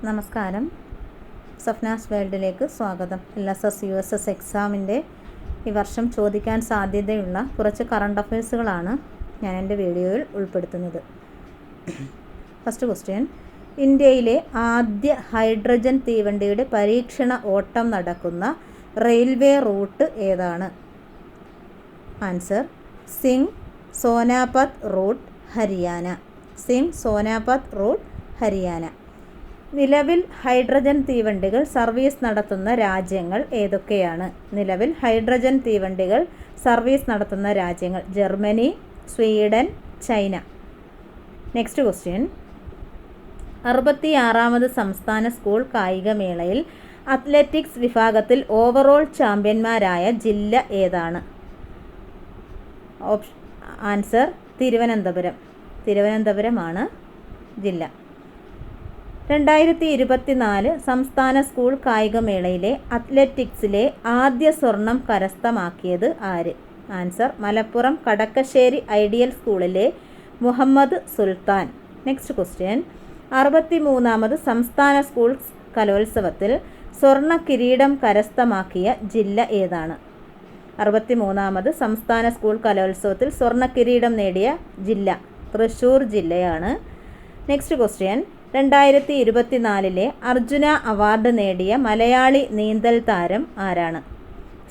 നമസ്കാരം. സഫ്നാസ് വേൾഡിലേക്ക് സ്വാഗതം. LSS USS എക്സാമിൻ്റെ ഈ വർഷം ചോദിക്കാൻ സാധ്യതയുള്ള കുറച്ച് കറണ്ട് അഫയേഴ്സുകളാണ് ഞാൻ എൻ്റെ വീഡിയോയിൽ ഉൾപ്പെടുത്തുന്നത്. ഫസ്റ്റ് ക്വസ്റ്റ്യൻ: ഇന്ത്യയിലെ ആദ്യ ഹൈഡ്രജൻ തീവണ്ടിയുടെ പരീക്ഷണ ഓട്ടം നടക്കുന്ന റെയിൽവേ റൂട്ട് ഏതാണ്? ആൻസർ: സിംഗ് സോനാപത് റൂട്ട്, ഹരിയാന. സിംഗ് സോനാപത് റൂട്ട്, ഹരിയാന. നിലവിൽ ഹൈഡ്രജൻ തീവണ്ടികൾ സർവീസ് നടത്തുന്ന രാജ്യങ്ങൾ ഏതൊക്കെയാണ്? നിലവിൽ ഹൈഡ്രജൻ തീവണ്ടികൾ സർവീസ് നടത്തുന്ന രാജ്യങ്ങൾ: Germany, Sweden, China. Next question: 66ാമത് സംസ്ഥാന സ്കൂൾ കായികമേളയിൽ അത്ലറ്റിക്സ് വിഭാഗത്തിൽ ഓവറോൾ ചാമ്പ്യന്മാരായ ജില്ല ഏതാണ്? ആൻസർ: തിരുവനന്തപുരം. തിരുവനന്തപുരമാണ് ജില്ല. 2024 സംസ്ഥാന സ്കൂൾ കായികമേളയിലെ അത്ലറ്റിക്സിലെ ആദ്യ സ്വർണം കരസ്ഥമാക്കിയത് ആര്? ആൻസർ: മലപ്പുറം കടക്കശ്ശേരി ഐഡിയൽ സ്കൂളിലെ മുഹമ്മദ് സുൽത്താൻ. നെക്സ്റ്റ് ക്വസ്റ്റ്യൻ: 63ാമത് സംസ്ഥാന സ്കൂൾ കലോത്സവത്തിൽ സ്വർണ്ണ കിരീടം കരസ്ഥമാക്കിയ ജില്ല ഏതാണ്? 63ാമത് സംസ്ഥാന സ്കൂൾ കലോത്സവത്തിൽ സ്വർണ്ണ കിരീടം നേടിയ ജില്ല തൃശ്ശൂർ ജില്ലയാണ്. നെക്സ്റ്റ് ക്വസ്റ്റ്യൻ: 2024 അർജുന അവാർഡ് നേടിയ മലയാളി നീന്തൽ താരം ആരാണ്?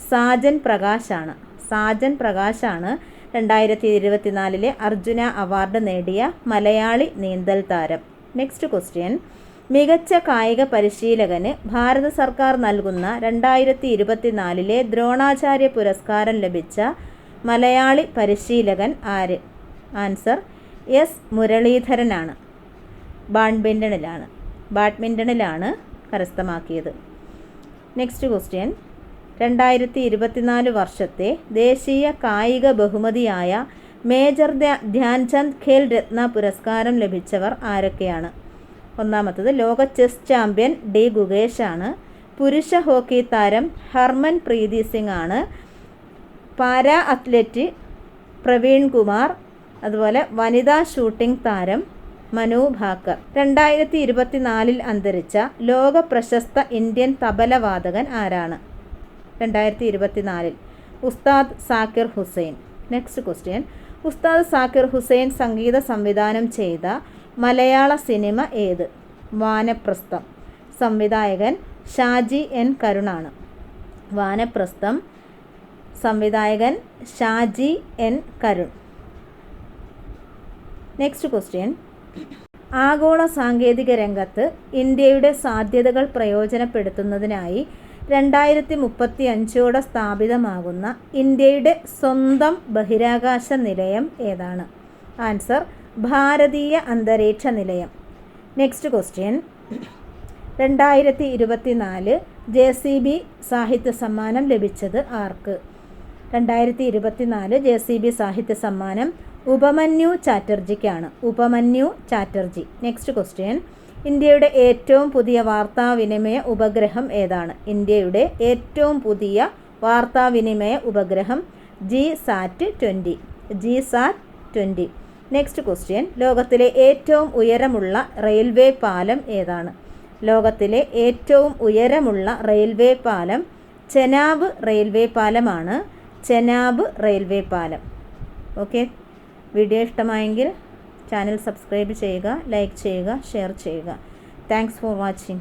സാജൻ പ്രകാശാണ്. സാജൻ പ്രകാശാണ് 2024 അർജുന അവാർഡ് നേടിയ മലയാളി നീന്തൽ താരം. നെക്സ്റ്റ് ക്വസ്റ്റ്യൻ: മികച്ച കായിക പരിശീലകന് ഭാരത സർക്കാർ നൽകുന്ന 2024 ദ്രോണാചാര്യ പുരസ്കാരം ലഭിച്ച മലയാളി പരിശീലകൻ ആര്? Answer: S മുരളീധരനാണ്. ബാഡ്മിൻ്റണിലാണ് കരസ്ഥമാക്കിയത്. നെക്സ്റ്റ് ക്വസ്റ്റ്യൻ: 2024 വർഷത്തെ ദേശീയ കായിക ബഹുമതിയായ മേജർ ധ്യാൻചന്ദ് ഖേൽ രത്ന പുരസ്കാരം ലഭിച്ചവർ ആരൊക്കെയാണ്? ഒന്നാമത്തത് ലോക ചെസ് ചാമ്പ്യൻ ഡി ഗുകേഷ് ആണ്. പുരുഷ ഹോക്കി താരം ഹർമൻ പ്രീതി സിംഗ് ആണ്. Para athlete Praveen Kumar. അതുപോലെ വനിതാ ഷൂട്ടിംഗ് താരം മനു ഭാക്കർ. 2024 അന്തരിച്ച ലോക പ്രശസ്ത ഇന്ത്യൻ തബലവാദകൻ ആരാണ്? 2024 ഉസ്താദ് സാക്കിർ ഹുസൈൻ. നെക്സ്റ്റ് ക്വസ്റ്റ്യൻ: ഉസ്താദ് സാക്കിർ ഹുസൈൻ സംഗീത സംവിധാനം ചെയ്ത മലയാള സിനിമ ഏത്? വാനപ്രസ്ഥം. സംവിധായകൻ ഷാജി എൻ കരുണാണ്. വാനപ്രസ്ഥം സംവിധായകൻ Shaji N Karun. Next question: ആഗോള സാങ്കേതിക രംഗത്ത് ഇന്ത്യയുടെ സാധ്യതകൾ പ്രയോജനപ്പെടുത്തുന്നതിനായി 2035 സ്ഥാപിതമാകുന്ന ഇന്ത്യയുടെ സ്വന്തം ബഹിരാകാശ നിലയം ഏതാണ്? ആൻസർ: ഭാരതീയ അന്തരീക്ഷ നിലയം. നെക്സ്റ്റ് ക്വസ്റ്റ്യൻ: 2024 JCB സാഹിത്യ സമ്മാനം ലഭിച്ചത് ആർക്ക്? 2024 JCB സാഹിത്യ സമ്മാനം ഉപമന്യു ചാറ്റർജിക്കാണ്. ഉപമന്യു ചാറ്റർജി. നെക്സ്റ്റ് ക്വസ്റ്റ്യൻ: ഇന്ത്യയുടെ ഏറ്റവും പുതിയ വാർത്താവിനിമയ ഉപഗ്രഹം ഏതാണ്? ഇന്ത്യയുടെ ഏറ്റവും പുതിയ വാർത്താവിനിമയ ഉപഗ്രഹം GSAT-20. GSAT-20. നെക്സ്റ്റ് ക്വസ്റ്റ്യൻ: ലോകത്തിലെ ഏറ്റവും ഉയരമുള്ള റെയിൽവേ പാലം ഏതാണ്? ലോകത്തിലെ ഏറ്റവും ഉയരമുള്ള റെയിൽവേ പാലം ചെനാബ് റെയിൽവേ പാലമാണ്. ചെനാബ് റെയിൽവേ പാലം. ഓക്കെ, വീഡിയോ ഇഷ്ടമായെങ്കിൽ ചാനൽ സബ്സ്ക്രൈബ് ചെയ്യുക, ലൈക്ക് ചെയ്യുക, ഷെയർ ചെയ്യുക. Thanks for watching.